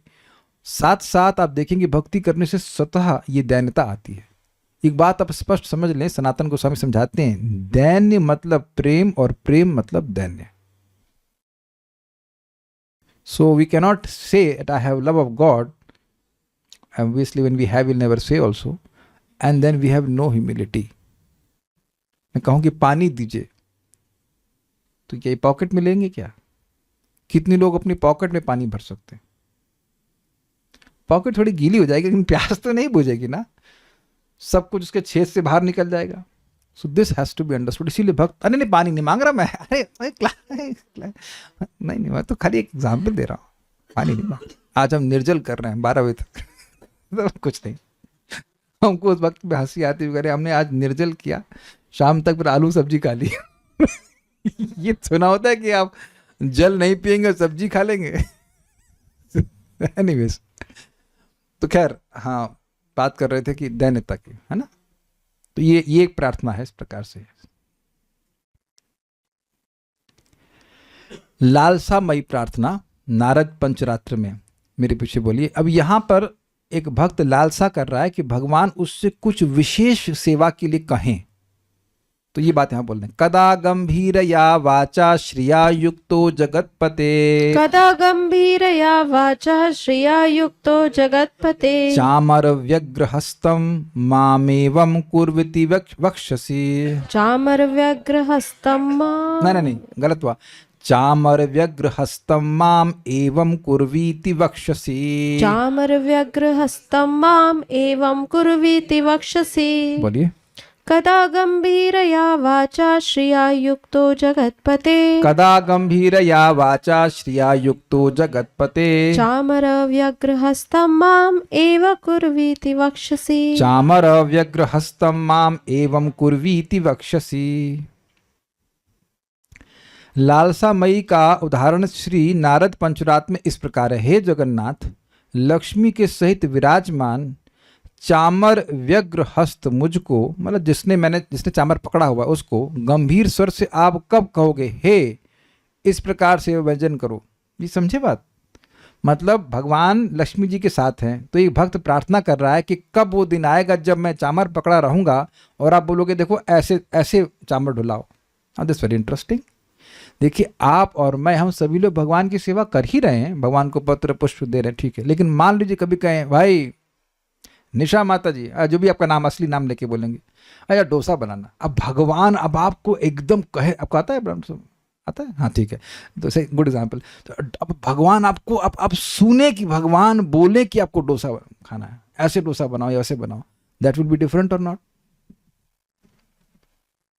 साथ साथ आप देखेंगे भक्ति करने से स्वतः ये दैन्यता आती है। एक बात आप स्पष्ट समझ लें, सनातन गोस्वामी समझाते हैं, दैन्य मतलब प्रेम और प्रेम मतलब दैन्य। So we cannot say that I have love of God. Obviously when we have, we'll never say also. And then we have no humility. मैं कहूँ कि पानी दीजिए, तो क्या पॉकेट में लेंगे क्या? कितने लोग अपनी पॉकेट में पानी भर सकते हैं? पॉकेट थोड़ी गीली हो जाएगी, लेकिन प्यास तो नहीं बुझेगी ना, सब कुछ उसके छेद से बाहर निकल जाएगा। So this has to be understood. इसीलिए भक्त, अरे नहीं पानी नहीं मांग रहा मैं, अरे नहीं, मैं तो खाली एक एग्जाम्पल दे रहा हूँ, पानी नहीं मांग, आज हम निर्जल कर रहे हैं 12 बजे तक तो कुछ नहीं। हमको उस वक्त में हंसी आती हुई, अरे हमने आज निर्जल किया, शाम तक फिर आलू सब्जी खा ली ये सुना होता है कि आप जल नहीं पिएंगे सब्जी खा लेंगे एनीवेज, तो खैर हाँ, बात कर रहे थे कि दैन्यता की, है ना। तो ये एक प्रार्थना है इस प्रकार से। लालसामयी प्रार्थना नारद पंचरात्र में, मेरे पीछे बोलिए। अब यहां पर एक भक्त लालसा कर रहा है कि भगवान उससे कुछ विशेष सेवा के लिए कहें, तो ये बात यहां बोल रहे हैं। कदा गंभीरया वाचा श्रिया युक्तो जगतपते, कदा गंभीरया वाचा श्रिया युक्तो जगत्पते, चामर व्यग्रहस्तं मामेवं कुर्वति वक्षसि। चामर व्यग्रहस्तं मां, नहीं, गलत हुआ। चामर व्यग्रहस्तं माम एवं कुर्वीति वक्षसि। चामर व्यग्रहस्तं माम एवं कुर्वीति वक्षसि। बोलिए। कदा गंभीरया वाचा श्रिया युक्तो जगत्पते, कदा गंभीरया वाचा श्रिया युक्तो जगत्पते, चामर व्यग्रहस्तं माम एव कुर्वीति वक्षसि। चामर व्यग्रहस्तं माम एवं कुर्वीति वक्षसि। लालसामयी का उदाहरण श्री नारद पंचरात्र में इस प्रकार है। हे जगन्नाथ, लक्ष्मी के सहित विराजमान चामर व्यग्र हस्त मुझको, मतलब जिसने चामर पकड़ा हुआ है उसको गंभीर स्वर से आप कब कहोगे हे, इस प्रकार से व्यंजन करो। ये समझे बात? मतलब भगवान लक्ष्मी जी के साथ हैं, तो एक भक्त प्रार्थना कर रहा है कि कब वो दिन आएगा जब मैं चामर पकड़ा रहूंगा और आप बोलोगे देखो ऐसे ऐसे चामर ढुलाओ। This very interesting. देखिए, आप और मैं, हम सभी लोग भगवान की सेवा कर ही रहे हैं, भगवान को पत्र पुष्प दे रहे हैं, ठीक है। लेकिन मान लीजिए कभी कहें भाई निशा माता जी, जो भी आपका नाम असली नाम लेके बोलेंगे, अरे डोसा बनाना। अब भगवान अब आपको एकदम कहे, आपको आता है ब्रह्म आता है? हाँ ठीक है, तो सही, गुड एग्जाम्पल। तो अब भगवान आपको अब सुने कि भगवान बोले कि आपको डोसा खाना है, ऐसे डोसा बनाओ या ऐसे बनाओ, दैट विल बी डिफरेंट और नॉट?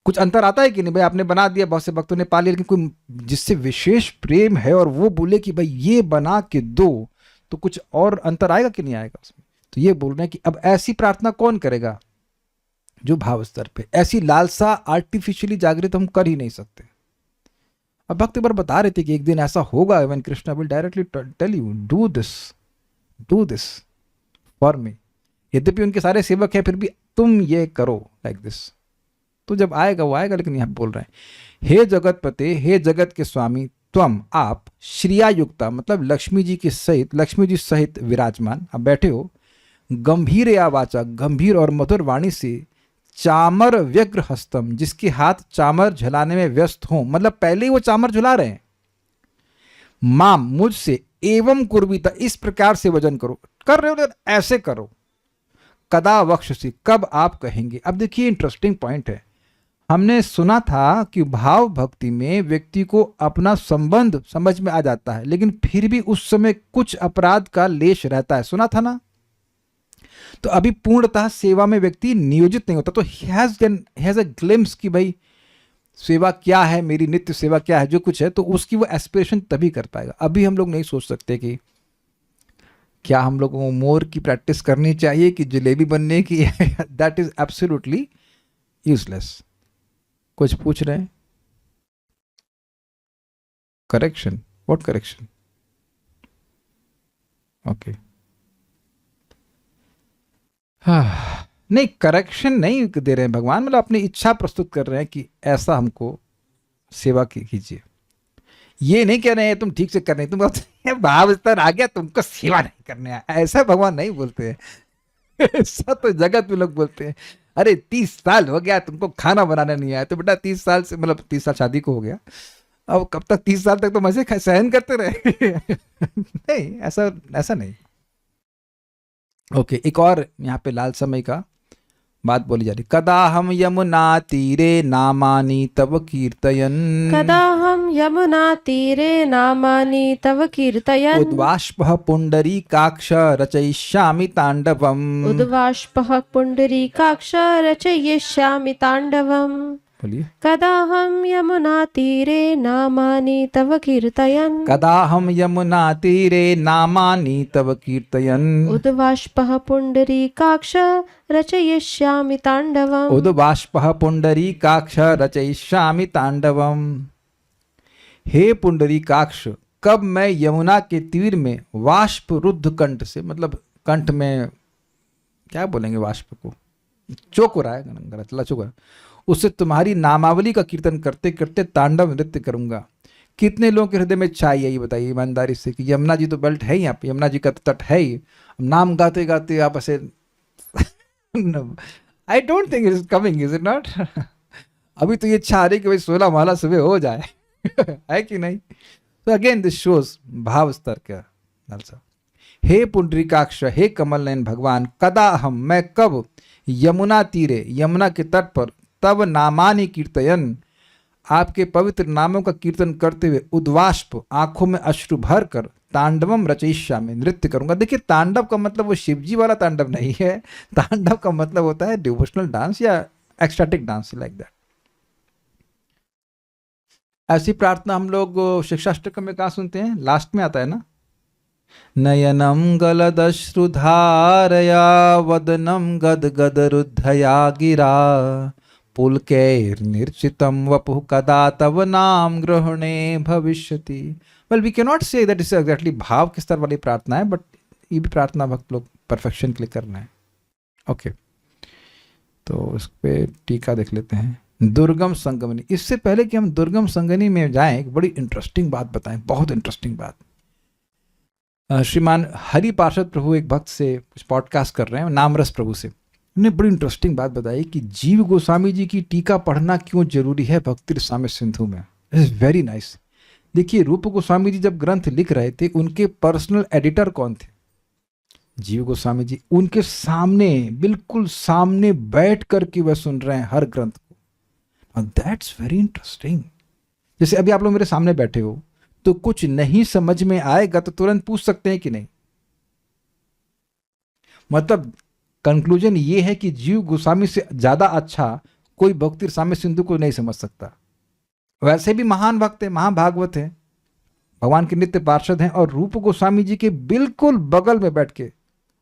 कुछ अंतर आता है कि नहीं? भाई आपने बना दिया, बहुत से भक्तों ने पा लिया, लेकिन कोई जिससे विशेष प्रेम है और वो बोले कि भाई ये बना के दो, तो कुछ और अंतर आएगा कि नहीं आएगा उसमें? तो ये बोल रहे हैं कि अब ऐसी प्रार्थना कौन करेगा? जो भाव स्तर पे, ऐसी लालसा आर्टिफिशियली जागृत हम कर ही नहीं सकते। अब भक्त बार बता रहे थे कि एक दिन ऐसा होगा when Krishna will directly tell you do this for me. यद्यपि उनके सारे सेवक हैं, फिर भी तुम ये करो लाइक दिस। तो जब आएगा वो आएगा, लेकिन यहां बोल रहे हैं हे जगतपते, हे जगत के स्वामी, त्वम आप, श्रिया युक्ता मतलब लक्ष्मी जी सहित विराजमान, आप बैठे हो, गंभीर या वाचा गंभीर और मधुर वाणी से, चामर व्यग्र हस्तम जिसके हाथ चामर झुलाने में व्यस्त हो, मतलब पहले ही वो चामर झुला रहे हैं, माम मुझसे, एवं कुर्वीता इस प्रकार से वजन करो, कर रहे हो ऐसे करो, कदा वक्षसि कब आप कहेंगे। अब देखिए इंटरेस्टिंग पॉइंट है, हमने सुना था कि भाव भक्ति में व्यक्ति को अपना संबंध समझ में आ जाता है, लेकिन फिर भी उस समय कुछ अपराध का लेश रहता है, सुना था ना। तो अभी पूर्णतः सेवा में व्यक्ति नियोजित नहीं होता, तो he has a glimpse कि भाई सेवा क्या है, मेरी नित्य सेवा क्या है, जो कुछ है, तो उसकी वो एस्पिरेशन तभी कर पाएगा। अभी हम लोग नहीं सोच सकते कि क्या हम लोगों को मोर की प्रैक्टिस करनी चाहिए कि जलेबी बनने की दैट इज एब्सोल्युटली यूजलेस। कुछ पूछ रहे हैं? Correction, what correction? ओके, नहीं करेक्शन नहीं दे रहे हैं भगवान, मतलब अपनी इच्छा प्रस्तुत कर रहे हैं कि ऐसा हमको सेवा कीजिए। ये नहीं कह रहे हैं तुम ठीक से कर रहे हैं, तुम भाव स्तर आ गया, तुमको सेवा नहीं करने है, ऐसा भगवान नहीं बोलते हैं। ऐसा तो जगत में लोग बोलते हैं, अरे 30 साल हो गया तुमको खाना बनाना नहीं आया, तो बेटा 30 साल से, मतलब 30 साल शादी को हो गया, अब कब तक 30 साल तक तो मजे सहन करते रहे। नहीं, ऐसा नहीं। ओके, एक और यहाँ पे लाल समय का बात बोली जा रही। कदा हम यमुना तीरे नामानि तव कीर्तयन, कदा हम यमुना तीरे नामानि तव कीर्तयन्, उद्वाष्पः पुंडरीकाक्ष रचयिष्यामि तांडवम्, उद्वाष्पः पुंडरीकाक्ष रचयिष्यामि तांडवम्। बोलिए। कदाहं यमुनातीरे नामानि तव कीर्तयन् कदाहम यमुना तीरे नामानि तव कीर्तयन् उद्बाष्पः पुण्डरीकाक्ष रचयिष्यामि ताण्डवम् उद्बाष्पः पुंडरीकाक्ष रचयिष्यामि तांडवम। हे पुंडरीकाक्ष, कब मैं यमुना के तीर में वाष्प रुद्ध कंठ से, मतलब कंठ में क्या बोलेंगे वाष्प को, चोक हो रहा है, गलत चोक हो रहा है, उससे तुम्हारी नामावली का कीर्तन करते करते तांडव नृत्य करूंगा। कितने लोगों के हृदय में चाय है ये बताइए ईमानदारी से कि यमुना जी तो बेल्ट है ही, यहाँ पे यमुना जी का तट है ही, नाम गाते गाते आप ऐसे I don't think it is coming, is it not? अभी तो ये इच्छा आ रही कि भाई 16 माला सुबह हो जाए है कि नहीं? तो अगेन दिस शोज भाव स्तर का लालसा। हे पुंडरीकाक्ष, हे कमल नयन भगवान, कदा हम, मैं कब, यमुना तीरे, यमुना के तट पर, तब नामानि कीर्तयन, आपके पवित्र नामों का कीर्तन करते हुए, उद्वाष्प, आंखों में अश्रु भर कर, तांडवम रचयिष्यामि, नृत्य करूंगा। देखिए तांडव का मतलब वो शिवजी वाला तांडव नहीं है, तांडव का मतलब होता है डिवोशनल डांस या एक्सटैटिक डांस, लाइक दैट। ऐसी प्रार्थना हम लोग शिक्षाष्टकम में कहाँ सुनते हैं? लास्ट में आता है ना, नयनम गलदश्रुधारया वदनम गदगदरुद्धया गिरा पुलकैर्निर्चितं वपुः कदा तव नाम ग्रहणे भविष्यति। Well we can not say that is exactly भाव के स्तर वाली प्रार्थना है, बट ये भी प्रार्थना भक्त लोग परफेक्शन के लिए करना है। ओके, तो इस पे टीका देख लेते हैं। दुर्गम संगमनी। इससे पहले कि हम दुर्गम संगमनी में जाएं, एक बड़ी इंटरेस्टिंग बात बताएं, बहुत इंटरेस्टिंग बात। श्रीमान हरि पार्षद प्रभु एक भक्त से कुछ पॉडकास्ट कर रहे हैं, नामरस प्रभु से, उन्होंने बड़ी इंटरेस्टिंग बात बताई कि जीव गोस्वामी जी की टीका पढ़ना क्यों जरूरी है भक्ति रसामृत सिंधु में। It is very nice. देखिए रूप गोस्वामी जी जब ग्रंथ लिख रहे थे, उनके पर्सनल एडिटर कौन थे? जीव गोस्वामी जी। उनके सामने, बिल्कुल सामने बैठ करके वह सुन रहे हैं हर ग्रंथ को। That's very interesting. जैसे अभी आप लोग मेरे सामने बैठे हो, तो कुछ नहीं समझ में आएगा तो तुरंत पूछ सकते हैं कि नहीं? मतलब कंक्लूजन ये है कि जीव गोस्वामी से ज्यादा अच्छा कोई भक्ति रसामृत सिंधु को नहीं समझ सकता। वैसे भी महान भक्त है, महाभागवत है, भगवान के नित्य पार्षद हैं, और रूप गोस्वामी जी के बिल्कुल बगल में बैठ के,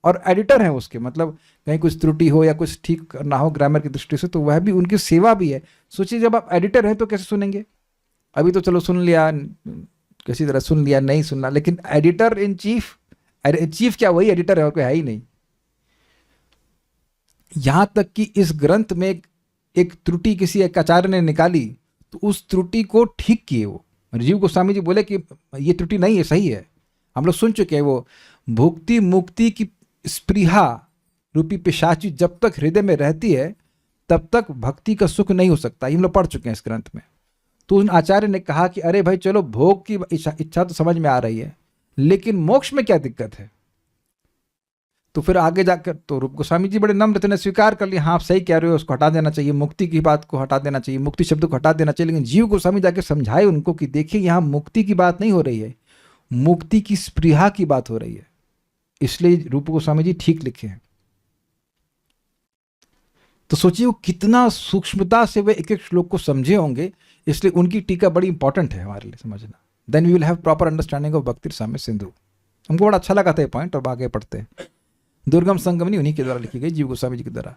और एडिटर हैं उसके, मतलब कहीं कुछ त्रुटि हो या कुछ ठीक ना हो ग्रामर की दृष्टि से, तो वह भी उनकी सेवा भी है। सोचिए जब आप एडिटर हैं तो कैसे सुनेंगे? अभी तो चलो सुन लिया, किसी तरह सुन लिया, नहीं सुनना, लेकिन एडिटर इन चीफ, चीफ क्या वही एडिटर है और कोई है ही नहीं। यहां तक कि इस ग्रंथ में एक त्रुटि किसी एक आचार्य ने निकाली, तो उस त्रुटि को ठीक किए वो। जीव गोस्वामी जी बोले कि ये त्रुटि नहीं है, सही है। हम लोग सुन चुके हैं वो भुक्ति मुक्ति की स्पृहा रूपी पिशाची जब तक हृदय में रहती है तब तक भक्ति का सुख नहीं हो सकता। हम लोग पढ़ चुके हैं इस ग्रंथ में। तो उन आचार्य ने कहा कि अरे भाई चलो भोग की इच्छा तो समझ में आ रही है, लेकिन मोक्ष में क्या दिक्कत है? तो फिर आगे जाकर तो रूप गोस्वामी जी बड़े नम्र थे, ने स्वीकार कर लिया, हाँ आप सही कह रहे हो, उसको हटा देना चाहिए, मुक्ति की बात को हटा देना चाहिए, मुक्ति शब्द को हटा देना चाहिए। लेकिन जीव गोस्वामी जाके समझाए उनको कि देखिए यहाँ मुक्ति की बात नहीं हो रही है, मुक्ति की स्पृहा की बात हो रही है। इसलिए रूप गोस्वामी जी ठीक लिखे हैं। तो सोचिए वो कितना सूक्ष्मता से वे एक एक श्लोक को समझे होंगे, इसलिए उनकी टीका बड़ी इंपॉर्टेंट है हमारे लिए समझना। Then we will have proper understanding of Bhakti Rasamrita Sindhu. हमको बड़ा अच्छा लगा था ये पॉइंट, और आगे पढ़ते हैं। दुर्गम संगमनी उन्हीं के द्वारा लिखी गई, जीव गोस्वामी जी के द्वारा।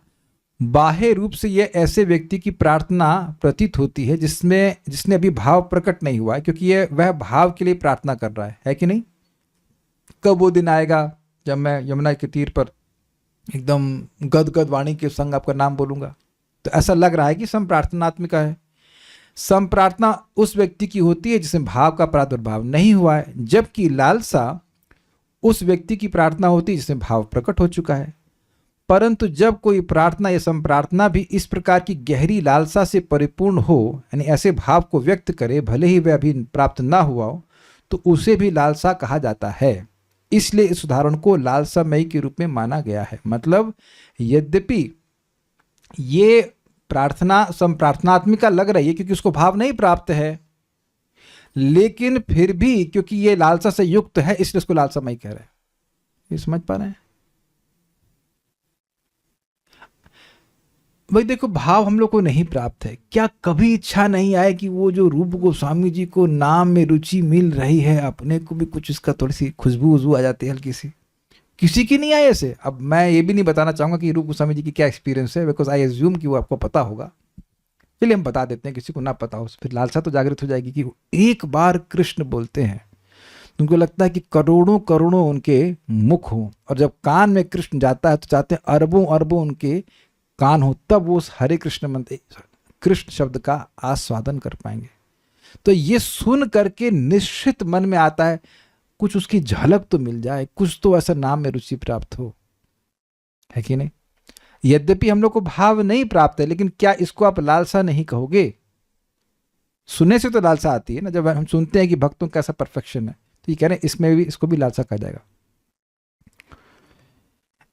बाह्य रूप से यह ऐसे व्यक्ति की प्रार्थना प्रतीत होती है जिसने अभी भाव प्रकट नहीं हुआ है, क्योंकि यह वह भाव के लिए प्रार्थना कर रहा है कि नहीं? कब वो दिन आएगा जब मैं यमुना के तीर पर एकदम गदगद वाणी के संग आपका नाम बोलूंगा? तो ऐसा लग रहा है कि संप्रार्थनात्मिका है। संप्रार्थना उस व्यक्ति की होती है जिसमें भाव का प्रादुर्भाव नहीं हुआ है, जबकि लालसा उस व्यक्ति की प्रार्थना होती है जिसमें भाव प्रकट हो चुका है। परंतु जब कोई प्रार्थना या संप्रार्थना भी इस प्रकार की गहरी लालसा से परिपूर्ण हो, यानी ऐसे भाव को व्यक्त करे, भले ही वह अभी प्राप्त ना हुआ हो, तो उसे भी लालसा कहा जाता है। इसलिए इस उदाहरण को लालसामयी के रूप में माना गया है। मतलब यद्यपि ये प्रार्थना संप्रार्थनात्मिका लग रही है क्योंकि उसको भाव नहीं प्राप्त है, लेकिन फिर भी क्योंकि ये लालसा से युक्त है इसलिए उसको लालसामयी कह रहे हैं। ये समझ पा रहे हैं? भाई देखो, भाव हम लोग को नहीं प्राप्त है, क्या कभी इच्छा नहीं आए कि वो जो रूप गोस्वामी जी को नाम में रुचि मिल रही है, अपने को भी कुछ इसका थोड़ी सी खुशबू वजबू आ जाती है हल्की सी? किसी की नहीं आई ऐसे? अब मैं ये भी नहीं बताना चाहूँगा कि रूप गोस्वामी जी की क्या एक्सपीरियंस है, बिकॉज आई एज्यूम कि वो आपको पता होगा। चलिए हम बता देते हैं, किसी को ना पता हो फिर लालसा तो जागृत हो जाएगी कि एक बार कृष्ण बोलते हैं उनको लगता है कि करोड़ों करोड़ों उनके मुख हों, और जब कान में कृष्ण जाता है तो चाहते हैं अरबों अरबों उनके कान हो, तब वो उस हरे कृष्ण मंत्र कृष्ण शब्द का आस्वादन कर पाएंगे। तो ये सुन करके निश्चित मन में आता है कुछ उसकी झलक तो मिल जाए, कुछ तो ऐसा नाम में रुचि प्राप्त हो, है कि नहीं? यद्यपि हम लोग को भाव नहीं प्राप्त है, लेकिन क्या इसको आप लालसा नहीं कहोगे? सुनने से तो लालसा आती है ना, जब हम सुनते हैं कि भक्तों का ऐसा परफेक्शन है, तो ये कह रहे हैं इसमें भी, इसको भी लालसा कहा जाएगा।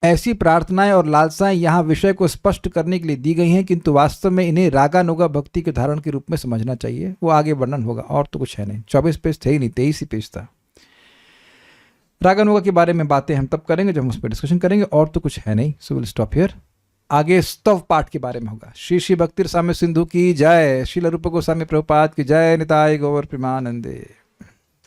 ऐसी प्रार्थनाएं और लालसाएं यहाँ विषय को स्पष्ट करने के लिए दी गई हैं, किंतु वास्तव में इन्हें रागानुगा भक्ति के धारण के रूप में समझना चाहिए। वो आगे वर्णन होगा, और तो कुछ है नहीं। 24 पेज थे ही नहीं, 23 ही पेज था। रागानुगा के बारे में बातें हम तब करेंगे जब हम उस पर डिस्कशन करेंगे, और तो कुछ है नहीं। So will stop here. आगे स्तव पाठ के बारे में होगा। श्री श्री भक्ति रसामृत सिंधु की जय, श्रील रूप गोस्वामी प्रभुपाद की जय, निताय गौर प्रेमानंदे।